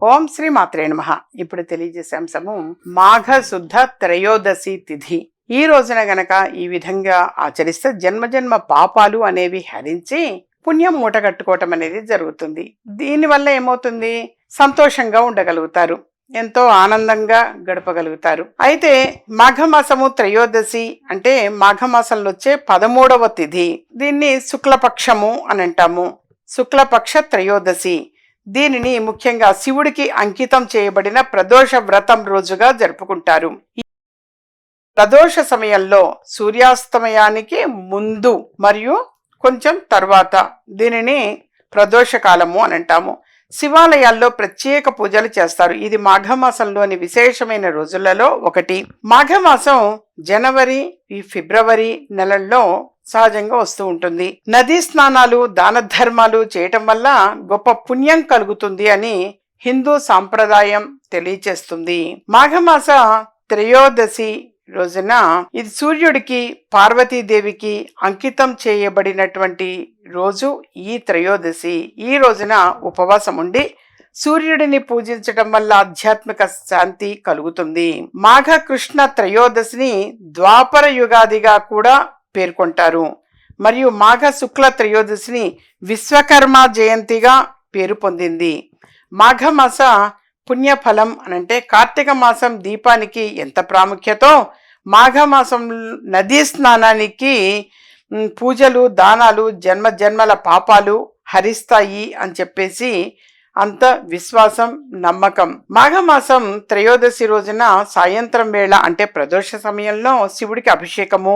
ఓం శ్రీ మాత్రే నమః. ఇప్పుడు తెలియజేసే అంశము మాఘ శుద్ధ త్రయోదశి తిథి. ఈ రోజున గనక ఈ విధంగా ఆచరిస్తే జన్మజన్మ పాపాలు అనేవి హరించి పుణ్యం మూట కట్టుకోవటం అనేది జరుగుతుంది. దీనివల్ల ఏమవుతుంది, సంతోషంగా ఉండగలుగుతారు, ఎంతో ఆనందంగా గడపగలుగుతారు. అయితే మాఘమాసము త్రయోదశి అంటే మాఘమాసంలో వచ్చే 13వ తిథి. దీన్ని శుక్లపక్షము అని అంటాము. శుక్లపక్ష త్రయోదశి. దీనిని ముఖ్యంగా శివుడికి అంకితం చేయబడిన ప్రదోష వ్రతం రోజుగా జరుపుకుంటారు. ఈ ప్రదోష సమయంలో సూర్యాస్తమయానికి ముందు మరియు కొంచెం తర్వాత దీనిని ప్రదోష కాలము అని అంటాము. శివాలయాల్లో ప్రత్యేక పూజలు చేస్తారు. ఇది మాఘమాసంలోని విశేషమైన రోజులలో ఒకటి. మాఘమాసం జనవరి, ఫిబ్రవరి నెలల్లో సహజంగా వస్తూ ఉంటుంది. నదీ స్నానాలు, దాన ధర్మాలు చేయటం వల్ల గొప్ప పుణ్యం కలుగుతుంది అని హిందూ సాంప్రదాయం తెలియచేస్తుంది. మాఘమాస త్రయోదశి రోజున ఇది సూర్యుడికి, పార్వతీదేవికి అంకితం చేయబడినటువంటి రోజు ఈ త్రయోదశి. ఈ రోజున ఉపవాసం ఉండి సూర్యుడిని పూజించటం వల్ల ఆధ్యాత్మిక శాంతి కలుగుతుంది. మాఘ కృష్ణ త్రయోదశిని ద్వాపర యుగాదిగా కూడా పేర్కొంటారు. మరియు మాఘ శుక్ల త్రయోదశిని విశ్వకర్మ జయంతిగా పేరు పొందింది. మాఘమాస పుణ్యఫలం అనంటే కార్తీక మాసం దీపానికి ఎంత ప్రాముఖ్యతో మాఘమాసం నదీ స్నానానికి పూజలు, దానాలు జన్మ జన్మల పాపాలు హరిస్తాయి అని చెప్పేసి అంత విశ్వాసం, నమ్మకం. మాఘమాసం త్రయోదశి రోజున సాయంత్రం వేళ అంటే ప్రదోష సమయంలో శివుడికి అభిషేకము,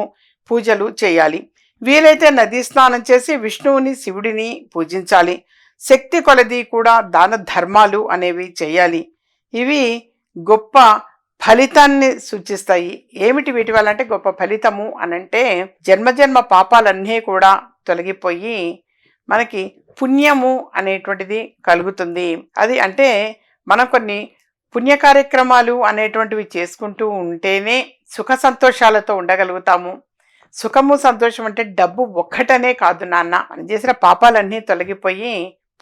పూజలు చేయాలి. వీలైతే నదీ స్నానం చేసి విష్ణువుని, శివుడిని పూజించాలి. శక్తి కొలది కూడా దాన ధర్మాలు అనేవి చేయాలి. ఇవి గొప్ప ఫలితాన్ని సూచిస్తాయి. ఏమిటి వీటి వల్ల అంటే గొప్ప ఫలితము అనంటే జన్మజన్మ పాపాలన్నీ కూడా తొలగిపోయి మనకి పుణ్యము అనేటువంటిది కలుగుతుంది. అది అంటే మనం కొన్ని పుణ్య కార్యక్రమాలు అనేటువంటివి చేసుకుంటూ ఉంటేనే సుఖ సంతోషాలతో ఉండగలుగుతాము. సుఖము, సంతోషం అంటే డబ్బు ఒక్కటనే కాదు నాన్న. మనం చేసిన పాపాలన్నీ తొలగిపోయి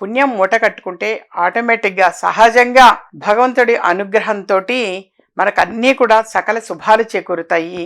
పుణ్యం మూట కట్టుకుంటే ఆటోమేటిక్గా సహజంగా భగవంతుడి అనుగ్రహంతో మనకు అన్నీ కూడా సకల శుభాలు చేకూరుతాయి.